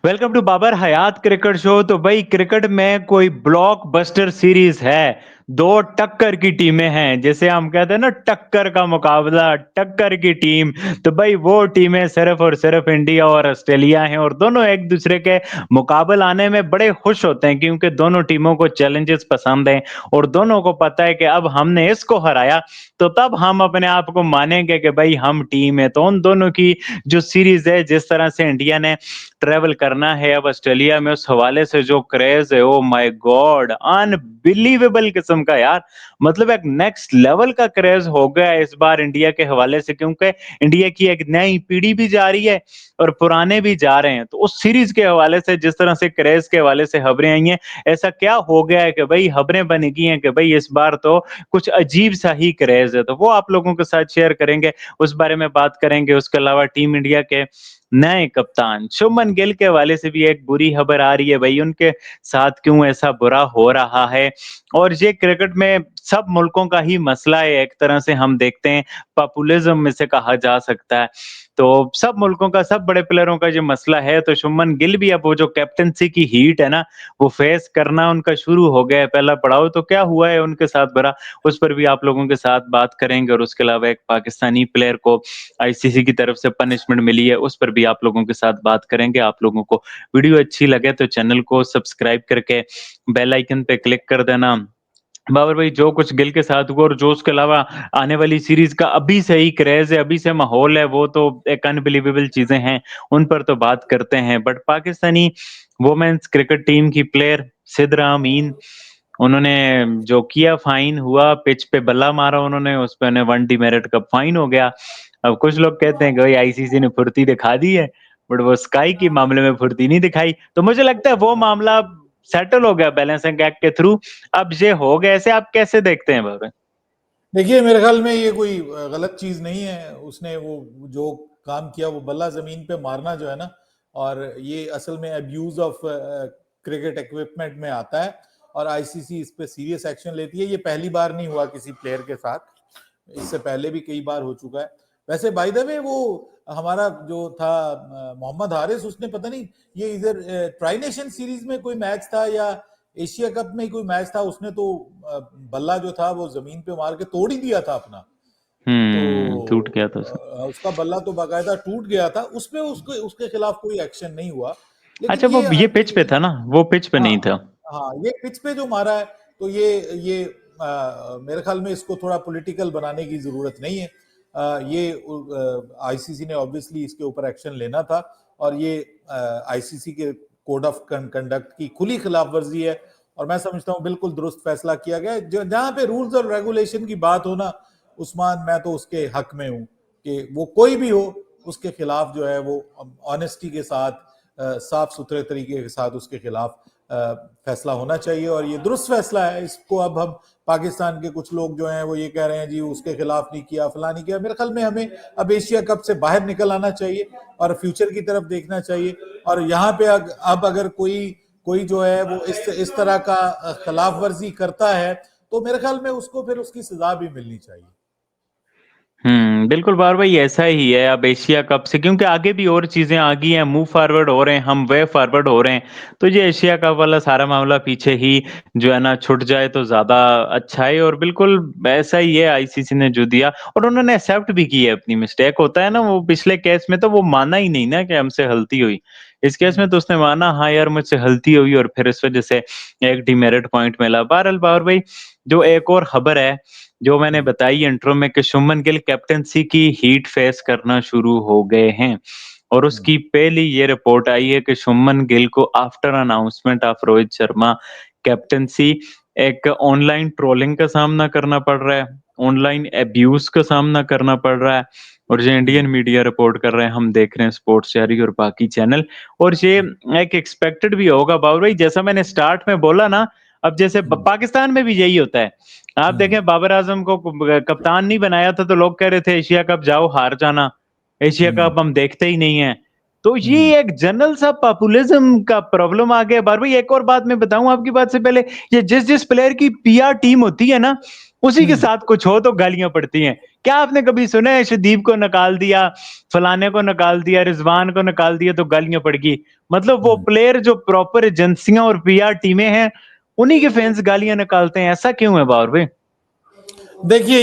Welcome to Babar Hayat cricket show. तो भाई cricket में कोई ब्लॉकबस्टर सीरीज है, दो टक्कर की टीमें हैं, जैसे हम कहते हैं ना टक्कर का मुकाबला, टक्कर की टीम। तो भाई वो टीमें सिर्फ और सिर्फ इंडिया और ऑस्ट्रेलिया हैं, और दोनों एक दूसरे के मुकाबले आने में बड़े खुश होते हैं, क्योंकि दोनों टीमों को चैलेंजेस पसंद हैं और दोनों को पता है कि अब हमने इसको हराया तो तब हम अपने आप को मानेंगे कि भाई हम टीम है। तो उन दोनों की जो सीरीज है, जिस तरह से इंडिया ने ट्रेवल करना है अब ऑस्ट्रेलिया में, उस हवाले से जो क्रेज है, ओ माय गॉड, अनबिलीवेबल किस्म का यार। मतलब एक नेक्स्ट लेवल का क्रेज हो गया है इस बार इंडिया के हवाले से, क्योंकि इंडिया की एक नई पीढ़ी भी जा रही है और पुराने भी जा रहे हैं। तो उस सीरीज के हवाले से, जिस तरह से क्रेज के हवाले से खबरें आई हैं, ऐसा क्या हो गया है कि भाई खबरें बन गई हैं कि भाई इस बार तो कुछ अजीब सा ही क्रेज है। तो वो आप लोगों के साथ शेयर करेंगे, उस बारे में बात करेंगे। उसके अलावा टीम इंडिया के नए कप्तान शुभमन गिल के हवाले से भी एक बुरी खबर आ रही है, भाई उनके साथ क्यों ऐसा बुरा हो रहा है। और ये क्रिकेट में सब मुल्कों का ही मसला है, एक तरह से हम देखते हैं पॉपुलिज्म में से कहा जा सकता है। तो सब मुल्कों का, सब बड़े प्लेयरों का जो मसला है, तो शुभमन गिल भी अब वो जो कैप्टनसी की हीट है ना, वो फेस करना उनका शुरू हो गया है। पहला पड़ाव तो क्या हुआ है उनके साथ भरा, उस पर भी आप लोगों के साथ बात करेंगे। और उसके अलावा एक पाकिस्तानी प्लेयर को आईसीसी की तरफ से पनिशमेंट मिली है, उस पर भी आप लोगों के साथ बात करेंगे। आप लोगों को वीडियो अच्छी लगे तो चैनल को सब्सक्राइब करके बेल आइकन पे क्लिक कर देना। बाबर भाई, जो कुछ गिल के साथ हुआ और जो उसके अलावा आने वाली सीरीज का अभी से ही क्रेज है, अभी से माहौल है, वो तो एक अनबिलीवेबल चीजें हैं, उन पर तो बात करते हैं। But Pakistani women's cricket team की प्लेयर सिद्रा अमीन, उन्होंने जो किया, फाइन हुआ, पिच पे बल्ला मारा उन्होंने, उस पर उन्हें 1 डिमेरिट का फाइन हो गया। अब कुछ लोग कहते हैं कि भाई आईसीसी ने फुर्ती दिखा दी है, बट वो स्काई के मामले में फुर्ती नहीं दिखाई। तो मुझे लगता है वो मामला सेटल हो गया बैलेंसिंग एक्ट के थ्रू। अब ये हो गया, ऐसे आप कैसे देखते हैं बाबा? देखिए, मेरे ख्याल में ये कोई गलत चीज नहीं है। उसने वो जो काम किया, वो बल्ला जमीन पे मारना जो है ना, और ये असल में अब्यूज ऑफ क्रिकेट इक्विपमेंट में आता है, और आईसीसी इस पे सीरियस एक्शन लेती है। ये पहली बार नहीं हुआ किसी प्लेयर के साथ, इससे पहले भी कई बार हो चुका है। वैसे बाय द वे, वो हमारा जो था मोहम्मद हारिस, उसने पता नहीं, ये इधर ट्राई नेशन सीरीज में कोई मैच था या एशिया कप में ही कोई मैच था, उसने तो बल्ला जो था वो जमीन पे मार के तोड़ ही दिया था अपना। तो टूट गया था सर। उसका बल्ला तो बाकायदा टूट गया था, उसपे उसके उसके खिलाफ कोई एक्शन नहीं हुआ। लेकिन अच्छा, वो ये ये पिच पे था ना, वो पिच पे हाँ नहीं था। हाँ, ये पिच पे जो मारा है, तो ये मेरे ख्याल में इसको थोड़ा पॉलिटिकल बनाने की जरूरत नहीं है। ये आईसीसी ने ऑब्वियसली इसके ऊपर एक्शन लेना था, और ये आईसीसी के कोड ऑफ कंडक्ट की खुली खिलाफ वर्जी है। और मैं समझता हूँ बिल्कुल दुरुस्त फैसला किया गया है। जहां पे रूल्स और रेगुलेशन की बात हो ना, उस्मान, मैं तो उसके हक में हूँ कि वो कोई भी हो, उसके खिलाफ जो है वो ऑनेस्टी के साथ, साफ सुथरे तरीके के साथ उसके खिलाफ फैसला होना चाहिए। और ये दुरुस्त फैसला है। इसको अब हम पाकिस्तान के कुछ लोग जो हैं वो ये कह रहे हैं जी उसके खिलाफ नहीं किया, फला नहीं किया। मेरे ख्याल में हमें अब एशिया कप से बाहर निकल आना चाहिए और फ्यूचर की तरफ देखना चाहिए। और यहाँ पे अब अगर कोई कोई जो है वो इस तरह का खिलाफ वर्जी करता है, तो मेरे ख्याल में उसको फिर उसकी सजा भी मिलनी चाहिए। बिल्कुल बार भाई, ऐसा ही है अब एशिया कप से, क्योंकि आगे भी और चीजें आ गई हैं, मूव फॉरवर्ड हो रहे हैं, हम वे फॉरवर्ड हो रहे हैं। तो ये एशिया कप वाला सारा मामला पीछे ही जो है ना छूट जाए तो ज्यादा अच्छा है। और बिल्कुल ऐसा ही है, आईसीसी ने जो दिया, और उन्होंने एक्सेप्ट भी की है अपनी मिस्टेक। होता है ना, वो पिछले केस में तो वो माना ही नहीं ना कि हमसे गलती हुई। इस केस में तो उसने माना, हाँ यार मुझसे गलती हुई, और फिर इस वजह से एक डिमेरिट पॉइंट मिला। बहरहाल बावर भाई, जो एक और खबर है जो मैंने बताई इंट्रो में, कि शुभमन गिल कैप्टनसी की हीट फेस करना शुरू हो गए हैं। और उसकी पहली ये रिपोर्ट आई है कि शुभमन गिल को after announcement of Rohit Sharma captaincy एक ऑनलाइन ट्रोलिंग का सामना करना पड़ रहा है, ऑनलाइन एब्यूज का सामना करना पड़ रहा है। और जो इंडियन मीडिया रिपोर्ट कर रहे हैं, हम देख रहे हैं स्पोर्ट्स शहरी और बाकी चैनल। और ये एक एक्सपेक्टेड भी होगा बाबर भाई, जैसा मैंने स्टार्ट में बोला ना। अब जैसे पाकिस्तान में भी यही होता है। आप देखें, बाबर आजम को कप्तान नहीं बनाया था तो लोग कह रहे थे एशिया कप जाओ हार जाना, एशिया कप हम देखते ही नहीं है। तो ये एक जनरल सा पॉपुलिज्म का प्रॉब्लम आ गया बार भाई। एक और बात मैं बताऊं आपकी बात से पहले, ये जिस जिस प्लेयर की पीआर टीम होती है ना, उसी के हम्म साथ कुछ हो तो गालियां पड़ती हैं। क्या आपने कभी सुना है शुदीप को निकाल दिया, फलाने को निकाल दिया, रिजवान को निकाल दिया तो गालियां पड़ गई? मतलब वो हम्म। प्लेयर जो प्रॉपर एजेंसियां और पीआर टीमें हैं, उन्हीं के फैंस गालियां निकालते हैं, ऐसा क्यों है बावर भाई? देखिए,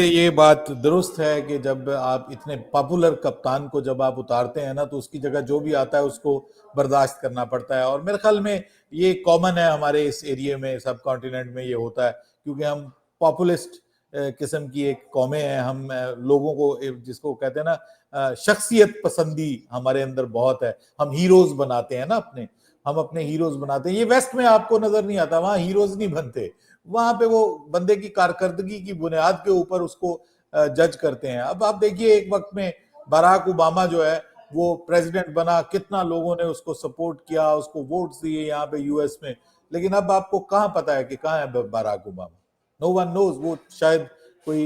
ये बात दुरुस्त है कि जब आप इतने पॉपुलर कप्तान को जब आप उतारते हैं ना, तो उसकी जगह जो भी आता है उसको बर्दाश्त करना पड़ता है। और मेरे ख्याल में ये कॉमन है हमारे इस एरिया में, सब कॉन्टिनेंट में ये होता है, क्योंकि हम पॉपुलिस्ट किस्म की एक कौमें हैं। हम लोगों को जिसको कहते हैं ना शख्सियत पसंदी हमारे अंदर बहुत है। हम हीरोज बनाते हैं ना अपने, हम अपने हीरोज बनाते हैं। ये वेस्ट में आपको नजर नहीं आता, वहां हीरोज नहीं बनते। वहां पे वो बंदे की कारकर्दगी की बुनियाद के ऊपर उसको जज करते हैं। अब आप देखिए, एक वक्त में बराक ओबामा जो है वो प्रेसिडेंट बना, कितना लोगों ने उसको सपोर्ट किया, उसको वोट्स दिए यहाँ पे यूएस में। लेकिन अब आपको कहाँ पता है कि कहाँ है Barack Obama? No one knows. वो शायद कोई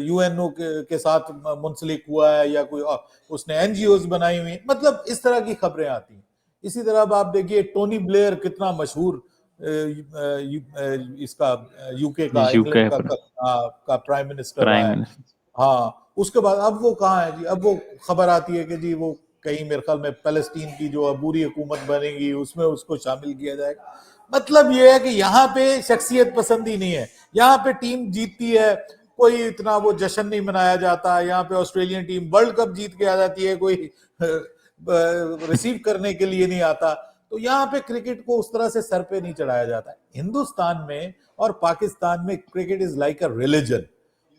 यूएनओ के साथ मुंसलिक हुआ है, या कोई उसने एनजीओज बनाई हुई, मतलब इस तरह की खबरें आती हैं। इसी तरह अब आप देखिए, टोनी ब्लेयर कितना मशहूर इसका यूके का, यूके इंग्लैंड का प्राइम मिनिस्टर रहा प्राइम है। मिनिस्टर। हाँ, उसके बाद अब वो कहाँ है जी? अब वो खबर आती है कि जी वो कहीं, मेरे ख्याल में फलस्तीन की जो अबूरी हुकूमत बनेगी उसमें उसको शामिल किया जाएगा। मतलब ये है कि यहाँ पे शख्सियत पसंदी नहीं है। यहाँ पे टीम जीतती है, कोई इतना वो जश्न नहीं मनाया जाता। यहाँ पे ऑस्ट्रेलियन टीम वर्ल्ड कप जीत के आ जाती है, कोई रिसीव करने के लिए नहीं आता। तो यहाँ पे क्रिकेट को उस तरह से सर पे नहीं चढ़ाया जाता। हिंदुस्तान में और पाकिस्तान में cricket is like a religion,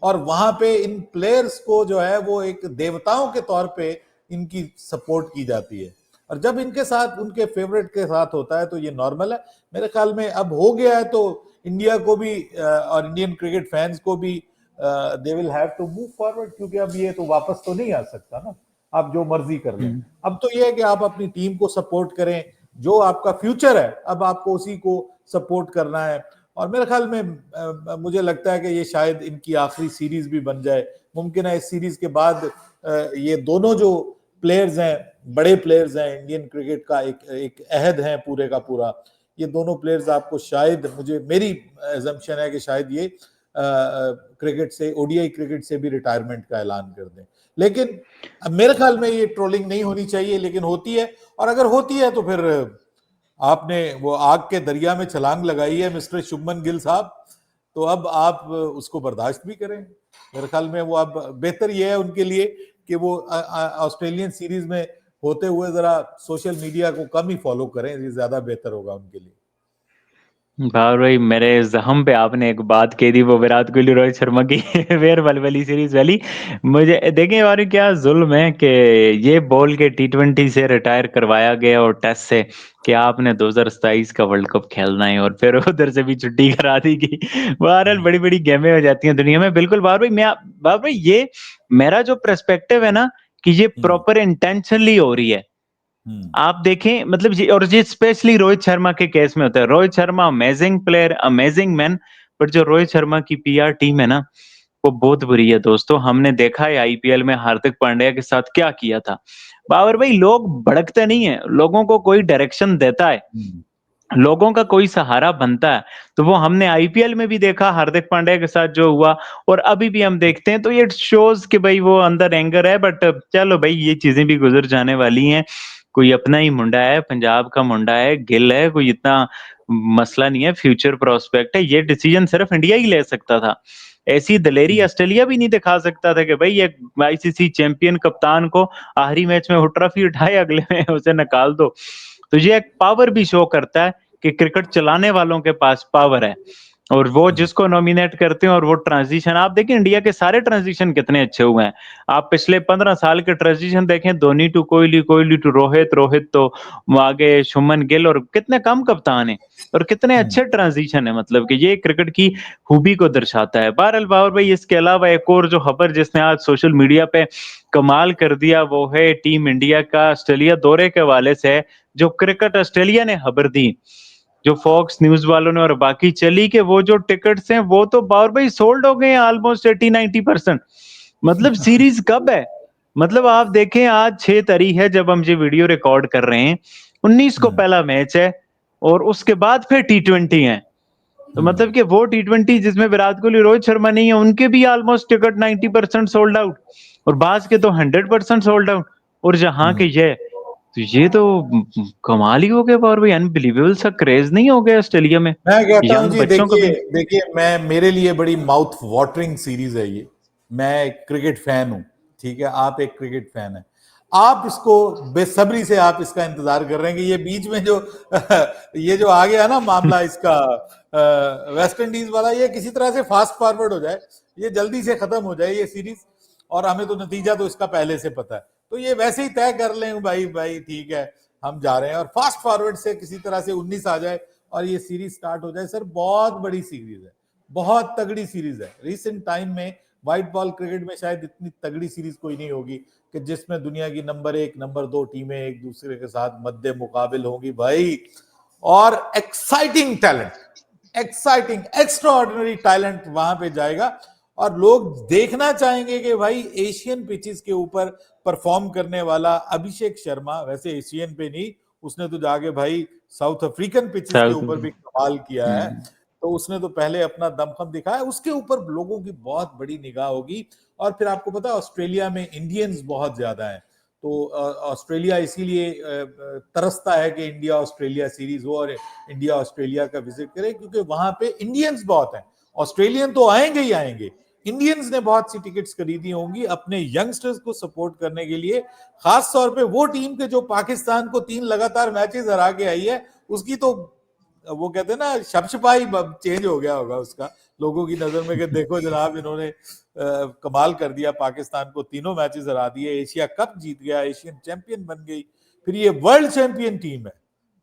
और वहां पे इन प्लेयर्स को जो है वो एक देवताओं के तौर पे इनकी सपोर्ट की जाती है। और जब इनके साथ, उनके फेवरेट के साथ होता है, तो ये नॉर्मल है। मेरे ख्याल में अब हो गया है, तो इंडिया को भी और इंडियन क्रिकेट फैंस को भी they will have to move forward, क्योंकि अब ये तो वापस तो नहीं आ सकता ना। आप जो मर्जी कर लें। अब तो ये है कि आप अपनी टीम को सपोर्ट करें, जो आपका फ्यूचर है अब आपको उसी को सपोर्ट करना है। और मेरे ख्याल में मुझे लगता है कि ये शायद इनकी आखिरी सीरीज भी बन जाए। मुमकिन है इस सीरीज के बाद ये दोनों जो प्लेयर्स हैं, बड़े प्लेयर्स हैं इंडियन क्रिकेट का, एक एक अहद है पूरे का पूरा। ये दोनों प्लेयर्स आपको शायद, मुझे मेरी एजम्पशन है कि शायद ये क्रिकेट से, ओडीआई क्रिकेट से भी रिटायरमेंट का ऐलान कर दें। लेकिन अब मेरे ख्याल में ये ट्रोलिंग नहीं होनी चाहिए, लेकिन होती है। और अगर होती है तो फिर आपने वो आग के दरिया में छलांग लगाई है मिस्टर शुभमन गिल साहब, तो अब आप उसको बर्दाश्त भी करें। मेरे ख्याल में वो अब बेहतर ये है उनके लिए कि वो ऑस्ट्रेलियन सीरीज में होते हुए जरा सोशल मीडिया को कम ही फॉलो करें, ये ज्यादा बेहतर होगा उनके लिए। भाई मेरे जहम पे आपने एक बात कह दी, वो विराट कोहली रोहित शर्मा की वेयर वाली सीरीज वाली। मुझे देखें और क्या जुल्म है कि ये बोल के टी20 से रिटायर करवाया गया और टेस्ट से कि आपने 2027 का वर्ल्ड कप खेलना है, और फिर उधर से भी छुट्टी करा दी गई। बहरहाल बड़ी बड़ी गेमें हो जाती हैं दुनिया में। बिल्कुल बाबर भाई, बाबर भाई ये मेरा जो पर्सपेक्टिव है ना, कि ये हम्म प्रॉपर इंटेंशनली हो रही है। हम्म आप देखें मतलब और ये स्पेशली रोहित शर्मा के केस में होता है। Rohit Sharma amazing player, amazing man, but जो रोहित शर्मा की पीआर टीम है ना, वो बहुत बुरी है दोस्तों। हमने देखा है आईपीएल में हार्दिक पांड्या के साथ क्या किया था। बाबर भाई लोग भड़कते नहीं है, लोगों को कोई डायरेक्शन देता है, हम्म लोगों का कोई सहारा बनता है। तो वो हमने आईपीएल में भी देखा हार्दिक पांड्या के साथ जो हुआ, और अभी भी हम देखते हैं। तो ये शोज कि भाई वो अंदर एंगर है, बट चलो भाई ये चीजें भी गुजर जाने वाली हैं। कोई अपना ही मुंडा है, पंजाब का मुंडा है, गिल है, कोई इतना मसला नहीं है। फ्यूचर प्रोस्पेक्ट है, ये डिसीजन सिर्फ इंडिया ही ले सकता था। ऐसी दलेरी हम्म ऑस्ट्रेलिया भी नहीं दिखा सकता था कि भाई एक आईसीसी चैंपियन कप्तान को आखिरी मैच में वो ट्रॉफी उठाए, अगले में उसे निकाल दो। तो ये एक पावर भी शो करता है कि क्रिकेट चलाने वालों के पास पावर है, और वो हम्म जिसको नॉमिनेट करते हैं। और वो ट्रांजिशन आप देखें, इंडिया के सारे ट्रांजिशन कितने अच्छे हुए हैं। आप पिछले 15 साल के ट्रांजिशन देखें, धोनी टू कोहली, कोहली टू रोहित, रोहित तो आगे शुभमन गिल, और कितने कम कप्तान हैं और कितने हम्म अच्छे ट्रांजिशन है। मतलब कि ये क्रिकेट की खूबी को दर्शाता है। बहरहाल बाबर भाई, इसके अलावा एक और जो खबर जिसने आज सोशल मीडिया पे कमाल कर दिया, वो है टीम इंडिया का ऑस्ट्रेलिया दौरे के हवाले से जो क्रिकेट ऑस्ट्रेलिया ने खबर दी, जो फॉक्स न्यूज वालों ने और बाकी चली, कि वो जो टिकट्स हैं वो तो बावर भाई सोल्ड हो गए हैं ऑलमोस्ट 80-90%। मतलब सीरीज कब है? मतलब आप देखें आज 6 तारीख है जब हम ये वीडियो रिकॉर्ड कर रहे हैं, 19 को पहला मैच है और उसके बाद फिर टी20 है। तो मतलब कि वो टी20 जिसमें विराट कोहली, रोहित शर्मा नहीं है, उनके भी ऑलमोस्ट टिकट 90% सोल्ड आउट और बाज के तो 100% सोल्ड आउट। और जहाँ के ये तो कमाल ही हो गया और भाई अनबिलीवेबल सा क्रेज नहीं हो गया ऑस्ट्रेलिया में मैं कहता हूं यंग जी, बच्चों का देखिए भी। देखिए, मैं मेरे लिए बड़ी माउथ वाटरिंग सीरीज है ये। मैं एक क्रिकेट फैन हूं, ठीक है, आप एक क्रिकेट फैन है, आप इसको बेसब्री से आप इसका इंतजार कर रहे हैं कि ये बीच में जो ये जो आ गया ना मामला इसका वेस्ट इंडीज वाला, ये किसी तरह से फास्ट फॉरवर्ड हो जाए, ये जल्दी से खत्म हो जाए ये सीरीज, और हमें तो नतीजा तो इसका पहले से पता है, तो ये वैसे ही तय कर लें भाई भाई ठीक है हम जा रहे हैं, और फास्ट फॉरवर्ड से किसी तरह से 19 आ जाए और ये सीरीज स्टार्ट हो जाए। सर बहुत बड़ी सीरीज है, बहुत तगड़ी सीरीज है। रिसेंट टाइम में व्हाइट बॉल क्रिकेट में शायद इतनी तगड़ी सीरीज कोई नहीं होगी कि जिसमें दुनिया की नंबर 1 नंबर 2 टीमें एक दूसरे के साथ मद्दे मुकाबिल होंगी भाई, और exciting talent, exciting extra ordinary talent वहां पे जाएगा, और लोग देखना चाहेंगे कि भाई एशियन पिचेस के ऊपर परफॉर्म करने वाला अभिषेक शर्मा, वैसे एशियन पे नहीं, उसने तो जाके भाई साउथ अफ्रीकन पिचेस के ऊपर भी कमाल किया है, तो उसने तो पहले अपना दमखम दिखाया, उसके ऊपर लोगों की बहुत बड़ी निगाह होगी। और फिर आपको पता है ऑस्ट्रेलिया में इंडियंस बहुत ज्यादा हैं, तो ऑस्ट्रेलिया इसीलिए तरसता है कि इंडिया ऑस्ट्रेलिया सीरीज हो और इंडिया ऑस्ट्रेलिया का विजिट करे, क्योंकि वहां पे इंडियंस बहुत हैं। ऑस्ट्रेलियन तो आएंगे ही आएंगे, इंडियंस ने बहुत सी टिकट्स खरीदी होंगी अपने यंगस्टर्स को सपोर्ट करने के लिए, खास तौर पे वो टीम के जो पाकिस्तान को 3 लगातार मैचेस हरा के आई है, उसकी तो वो कहते हैं ना शपशपाई चेंज हो गया होगा उसका लोगों की नजर में कि देखो जनाब इन्होंने कमाल कर दिया, पाकिस्तान को तीनों मैचेस हरा दिए, एशिया कप जीत गया, एशियन चैंपियन बन गई, फिर ये वर्ल्ड चैंपियन टीम है,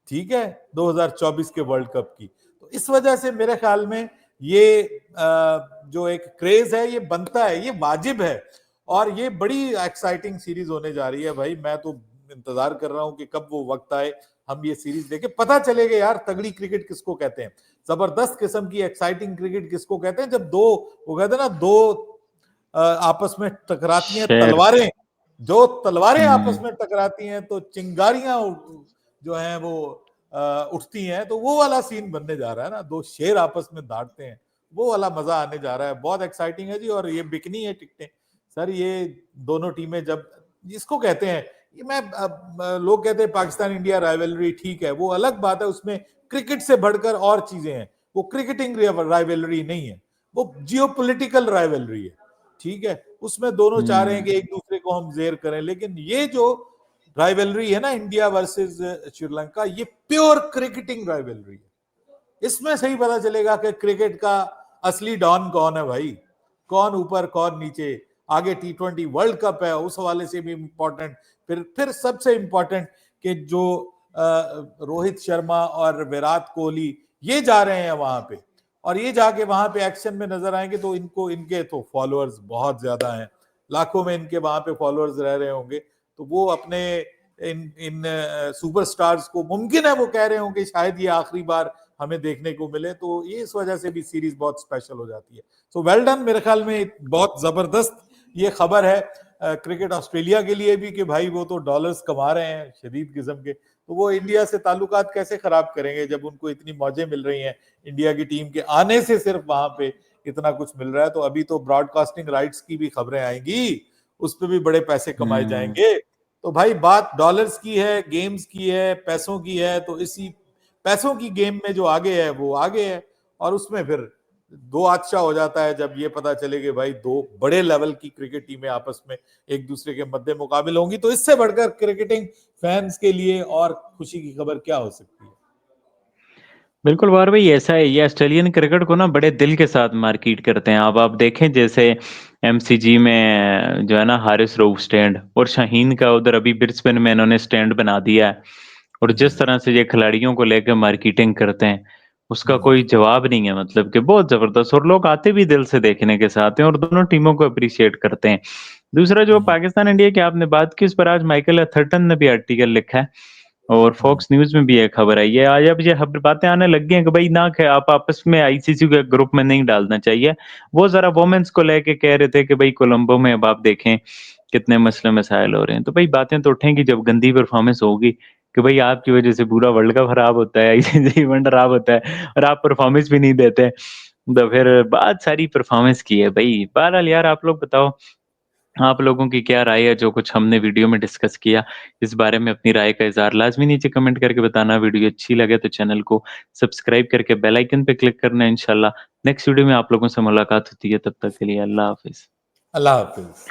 ठीक है, 2024 के वर्ल्ड कप की। तो इस वजह से मेरे ख्याल में ये जो एक क्रेज है ये बनता है, ये वाजिब है, और ये बड़ी एक्साइटिंग सीरीज होने जा रही है भाई। मैं तो इंतजार कर रहा हूं कि कब वो वक्त आए हम ये सीरीज देखे, पता चलेगा यार तगड़ी क्रिकेट किसको कहते हैं, जबरदस्त किस्म की एक्साइटिंग क्रिकेट किसको कहते हैं, जब दो, वो कहते हैं ना, दो आपस में टकराती हैं शेर। तलवारें, जो तलवारें आपस में टकराती हैं तो चिंगारियां जो हैं वो उठती हैं, तो वो वाला सीन बनने जा रहा है ना, दो शेर आपस में दांतते हैं, वो वाला मजा आने जा रहा है, बहुत एक्साइटिंग है जी। और ये बिकनी है टिकटें सर, ये दोनों टीमें जब जिसको कहते हैं, ये लोग कहते हैं पाकिस्तान इंडिया राइवलरी, ठीक है वो अलग बात है, उसमें क्रिकेट से बढ़कर और चीजें हैं, वो क्रिकेटिंग राइवलरी नहीं है, वो जियोपॉलिटिकल राइवलरी है, ठीक है, उसमें दोनों चाह रहे हैं कि एक दूसरे को हम जेर करें, लेकिन ये जो राइवलरी है ना इंडिया वर्सेस श्रीलंका, ये प्योर क्रिकेटिंग राइवलरी है, इसमें सही पता चलेगा कि क्रिकेट का असली डॉन कौन है भाई, कौन ऊपर कौन नीचे, आगे टी20 वर्ल्ड कप है उस हवाले से भी इंपॉर्टेंट, फिर सबसे इंपॉर्टेंट कि जो रोहित शर्मा और विराट कोहली ये जा रहे हैं वहां पे, और ये जाके वहां पे एक्शन में नजर आएंगे, तो इनको इनके तो फॉलोअर्स बहुत ज्यादा हैं, लाखों में इनके वहां पे फॉलोअर्स रह रहे होंगे, तो वो अपने इन इन सुपरस्टार्स को, मुमकिन है वो कह रहे होंगे शायद ये आखिरी बार हमें देखने को मिले, तो ये इस वजह से भी सीरीज बहुत स्पेशल हो जाती है। सो वेल डन, मेरे ख्याल में बहुत जबरदस्त ये खबर है क्रिकेट ऑस्ट्रेलिया के लिए भी कि भाई वो तो डॉलर्स कमा रहे हैं शदीद किस्म के, तो वो इंडिया से ताल्लुकात कैसे खराब करेंगे जब उनको इतनी मौजें मिल रही हैं, इंडिया की टीम के आने से सिर्फ वहां पे इतना कुछ मिल रहा है, तो अभी तो ब्रॉडकास्टिंग राइट्स की भी खबरें आएंगी, उस पर भी बड़े पैसे कमाए जाएंगे, तो भाई बात डॉलर्स की है, गेम्स की है, पैसों की है, तो इसी पैसों की गेम में जो आगे है वो आगे है, और उसमें फिर दो हादसा हो जाता है जब ये पता चले कि भाई दो बड़े लेवल की क्रिकेट टीमें आपस में एक दूसरे के मद्दे मुकाबिल होंगी, तो इससे बढ़कर क्रिकेटिंग फैंस के लिए और खुशी की खबर क्या हो सकती है। बिल्कुल वार भाई ऐसा है, ये ऑस्ट्रेलियन क्रिकेट को ना बड़े दिल के साथ मार्केट करते हैं। अब आप देखें जैसे एमसीजी में जो है ना हारिस रोव स्टैंड, और शाहीन का उधर अभी ब्रिस्बेन में इन्होंने स्टैंड बना दिया है, और जिस तरह से ये खिलाड़ियों को लेकर मार्केटिंग करते हैं उसका कोई जवाब नहीं है, मतलब कि बहुत जबरदस्त, और लोग आते भी दिल से देखने के साथ हैं और दोनों टीमों को अप्रिशिएट करते हैं। दूसरा जो पाकिस्तान इंडिया की आपने बात की, उस पर आज माइकल अथर्टन ने भी आर्टिकल लिखा है, और फॉक्स न्यूज में भी एक खबर आई है आज। अब ये बातें आने लग गई हैं कि भाई ना आप आपस में आईसीसी के ग्रुप में नहीं डालना चाहिए। वो जरा वोमेन्स को लेके कह रहे थे कि भाई कोलंबो में अब आप देखें कितने मसले मसाइल हो रहे हैं। तो भाई बातें तो उठेंगी जब गंदी परफॉर्मेंस होगी कि भाई आपकी वजह से पूरा वर्ल्ड कप खराब होता है, आईसीसी इवेंट खराब होता है और आप परफॉर्मेंस भी नहीं देते। तो फिर बात सारी परफॉर्मेंस की है भाई। बहरहाल यार आप लोग बताओ, आप लोगों की क्या राय है जो कुछ हमने वीडियो में डिस्कस किया? इस बारे में अपनी राय का इज़हार लाज़मी नीचे कमेंट करके बताना। वीडियो अच्छी लगे तो चैनल को सब्सक्राइब करके बेल आइकन पे क्लिक करना है। इंशाल्लाह नेक्स्ट वीडियो में आप लोगों से मुलाकात होती है, तब तक के लिए अल्लाह हाफ़िज़। अल्लाह हाफिज।